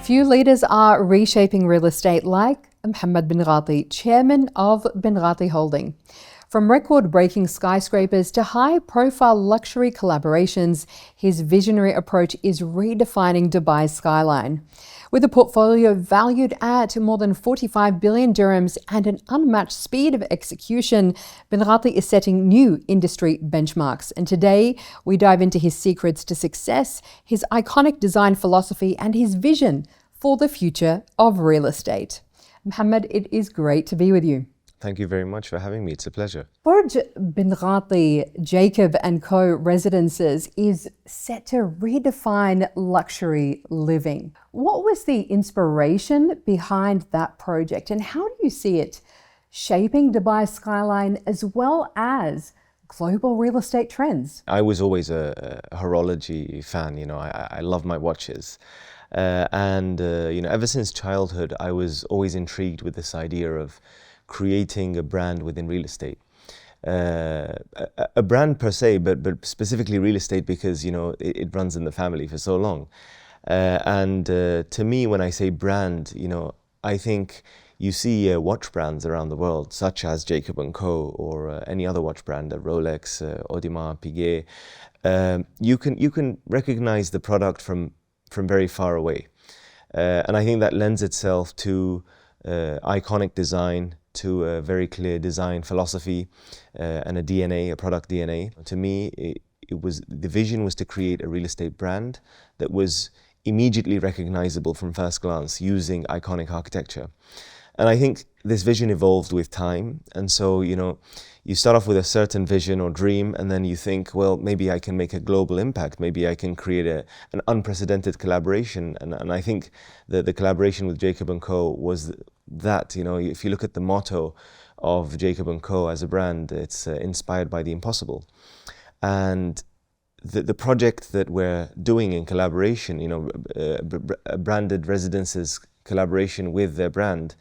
Few leaders are reshaping real estate like Muhammad Binghatti, chairman of Binghatti Holding. From record-breaking skyscrapers to high-profile luxury collaborations, his visionary approach is redefining Dubai's skyline. With a portfolio valued at more than 45 billion dirhams and an unmatched speed of execution, Binghatti is setting new industry benchmarks. And today, we dive into his secrets to success, his iconic design philosophy, and his vision for the future of real estate. Muhammad, it is great to be with you. Thank you very much for having me. It's a pleasure. Burj Binghatti Jacob & Co. Residences is set to redefine luxury living. What was the inspiration behind that project, and how do you see it shaping Dubai's skyline as well as global real estate trends? I was always a horology fan. I love my watches. Ever since childhood, I was always intrigued with this idea of creating a brand within real estate. A brand per se, but specifically real estate because, it runs in the family for so long. To me, when I say brand, I think you see watch brands around the world, such as Jacob & Co. or any other watch brand, Rolex, Audemars Piguet. You can recognize the product from very far away. And I think that lends itself to iconic design, to a very clear design philosophy and a product DNA. To me, the vision was to create a real estate brand that was immediately recognizable from first glance using iconic architecture. And I think this vision evolved with time. And so, you start off with a certain vision or dream, and then you think, well, maybe I can make a global impact. Maybe I can create an unprecedented collaboration. And I think the collaboration with Jacob & Co. was that. If you look at the motto of Jacob & Co. as a brand, it's inspired by the impossible. And the project that we're doing in collaboration, branded residences collaboration with their brand,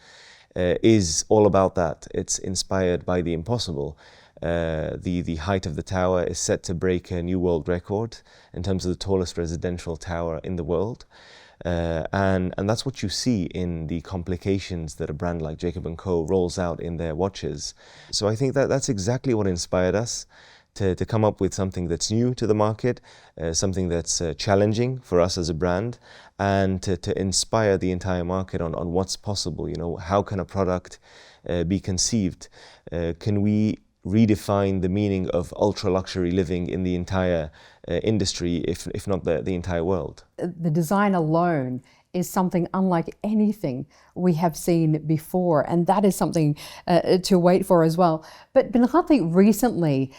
is all about that. It's inspired by the impossible. The height of the tower is set to break a new world record in terms of the tallest residential tower in the world. And that's what you see in the complications that a brand like Jacob & Co. rolls out in their watches. So I think that's exactly what inspired us to come up with something that's new to the market, something that's challenging for us as a brand, and to inspire the entire market on what's possible. How can a product be conceived? Can we redefine the meaning of ultra luxury living in the entire industry, if not the entire world? The design alone is something unlike anything we have seen before, and that is something to wait for as well. But Binghatti recently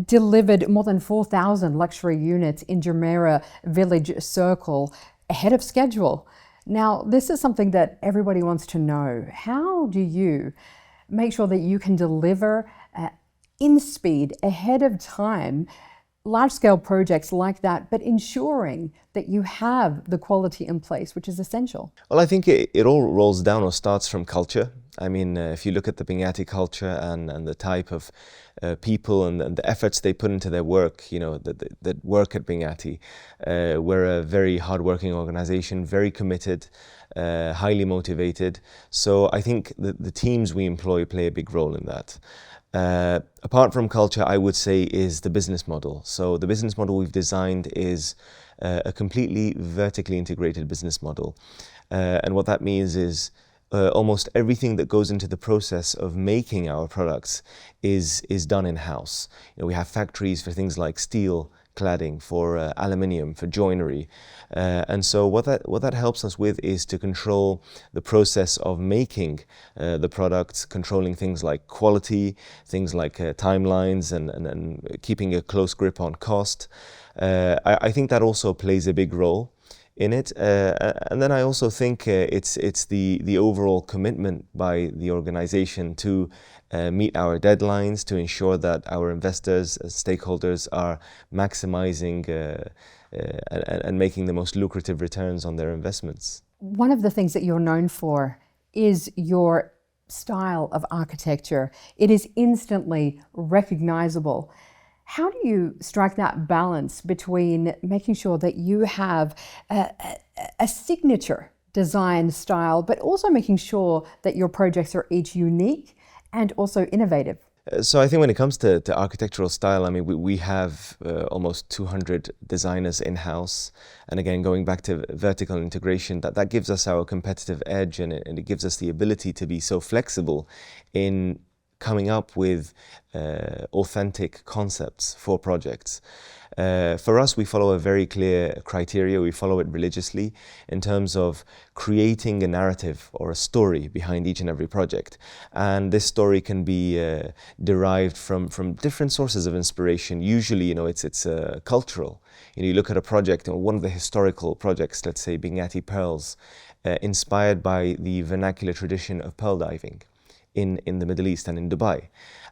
delivered more than 4,000 luxury units in Jumeirah Village Circle ahead of schedule. Now, this is something that everybody wants to know. How do you make sure that you can deliver in speed, ahead of time, large-scale projects like that, but ensuring that you have the quality in place, which is essential? Well, I think it all rolls down or starts from culture. I mean, if you look at the Binghatti culture and the type of people and the efforts they put into their work, that work at Binghatti, we're a very hardworking organization, very committed, highly motivated. So I think the teams we employ play a big role in that. Apart from culture, I would say, is the business model. So the business model we've designed is a completely vertically integrated business model. And what that means is almost everything that goes into the process of making our products is done in-house. We have factories for things like steel, cladding, for aluminium, for joinery. And so what that helps us with is to control the process of making the products, controlling things like quality, things like timelines, and keeping a close grip on cost. I think that also plays a big role in it. And then I also think it's the overall commitment by the organization to meet our deadlines, to ensure that our investors, stakeholders are maximizing and making the most lucrative returns on their investments. One of the things that you're known for is your style of architecture. It is instantly recognizable. How do you strike that balance between making sure that you have a signature design, style, but also making sure that your projects are each unique and also innovative? So I think when it comes to architectural style, I mean, we have almost 200 designers in-house. And again, going back to vertical integration, that gives us our competitive edge, and it gives us the ability to be so flexible in coming up with authentic concepts for projects. For us, we follow a very clear criteria. We follow it religiously in terms of creating a narrative or a story behind each and every project. And this story can be derived from different sources of inspiration. Usually, it's cultural. You look at a project, one of the historical projects, let's say Binghatti Pearls, inspired by the vernacular tradition of pearl diving in the Middle East and in Dubai.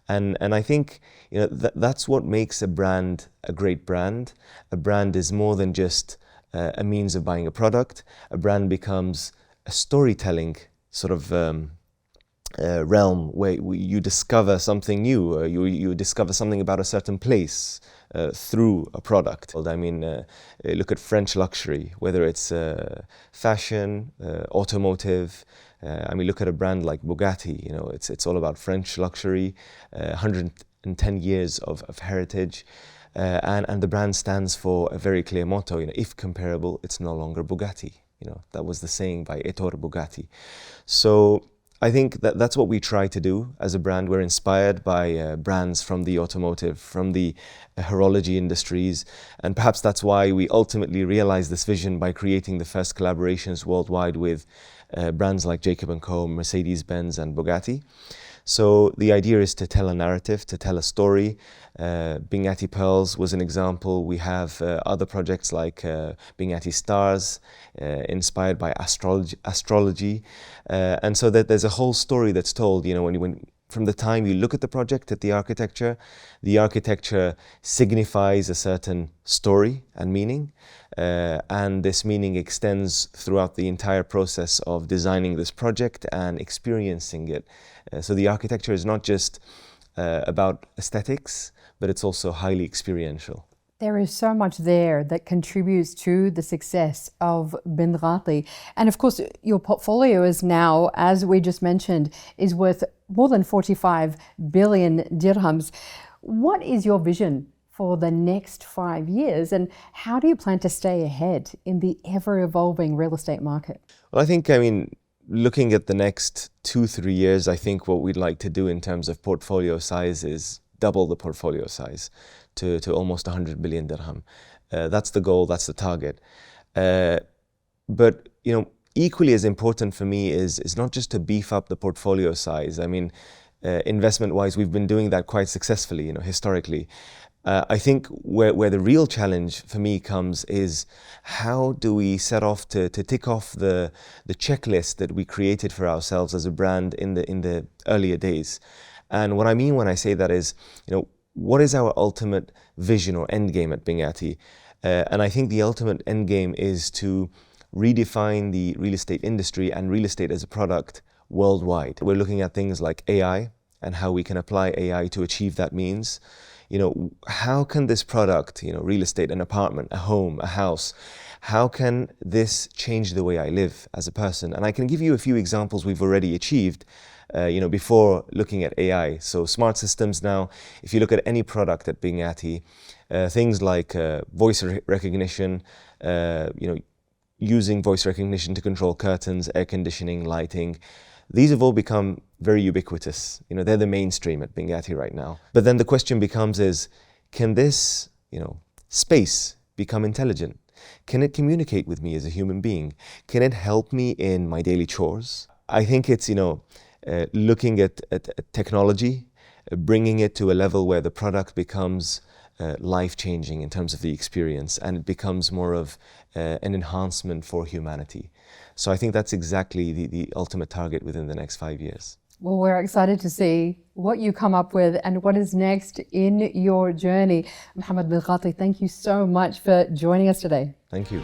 And I think that's what makes a brand a great brand. A brand is more than just a means of buying a product. A brand becomes a storytelling sort of realm where you discover something new, you discover something about a certain place through a product. I mean, look at French luxury, whether it's fashion, automotive. I mean, look at a brand like Bugatti. It's all about French luxury, 110 years of heritage, and the brand stands for a very clear motto. If comparable, it's no longer Bugatti. That was the saying by Ettore Bugatti. So I think that's what we try to do as a brand. We're inspired by brands from the automotive, from the horology industries, and perhaps that's why we ultimately realized this vision by creating the first collaborations worldwide with brands like Jacob & Co, Mercedes-Benz and Bugatti. So the idea is to tell a narrative, to tell a story. Binghatti Pearls was an example. We have other projects like Binghatti Stars, inspired by astrology. And so that there's a whole story that's told, from the time you look at the project, at the architecture signifies a certain story and meaning. And this meaning extends throughout the entire process of designing this project and experiencing it. So the architecture is not just about aesthetics, but it's also highly experiential. There is so much there that contributes to the success of Binghatti. And of course, your portfolio is now, as we just mentioned, is worth more than 45 billion dirhams. What is your vision for the next 5 years, and how do you plan to stay ahead in the ever-evolving real estate market? Well, looking at the next 2-3 years, I think what we'd like to do in terms of portfolio size is double the portfolio size to almost 100 billion dirham. That's the goal, that's the target. But equally as important for me is not just to beef up the portfolio size. Investment-wise, we've been doing that quite successfully, historically. I think where the real challenge for me comes is how do we set off to tick off the checklist that we created for ourselves as a brand in the earlier days. And what I mean when I say that is, what is our ultimate vision or end game at Binghatti? And I think the ultimate end game is to redefine the real estate industry and real estate as a product worldwide. We're looking at things like AI and how we can apply AI to achieve that means. How can this product, real estate, an apartment, a home, a house, how can this change the way I live as a person? And I can give you a few examples we've already achieved, before looking at AI. So smart systems now, if you look at any product at Binghatti, things like voice recognition, using voice recognition to control curtains, air conditioning, lighting. These have all become very ubiquitous. They're the mainstream at Binghatti right now. But then the question becomes can this, space become intelligent? Can it communicate with me as a human being? Can it help me in my daily chores? I think it's, looking at technology, bringing it to a level where the product becomes life-changing in terms of the experience, and it becomes more of an enhancement for humanity. So I think that's exactly the ultimate target within the next 5 years. Well, we're excited to see what you come up with and what is next in your journey. Muhammad Binghatti, thank you so much for joining us today. Thank you.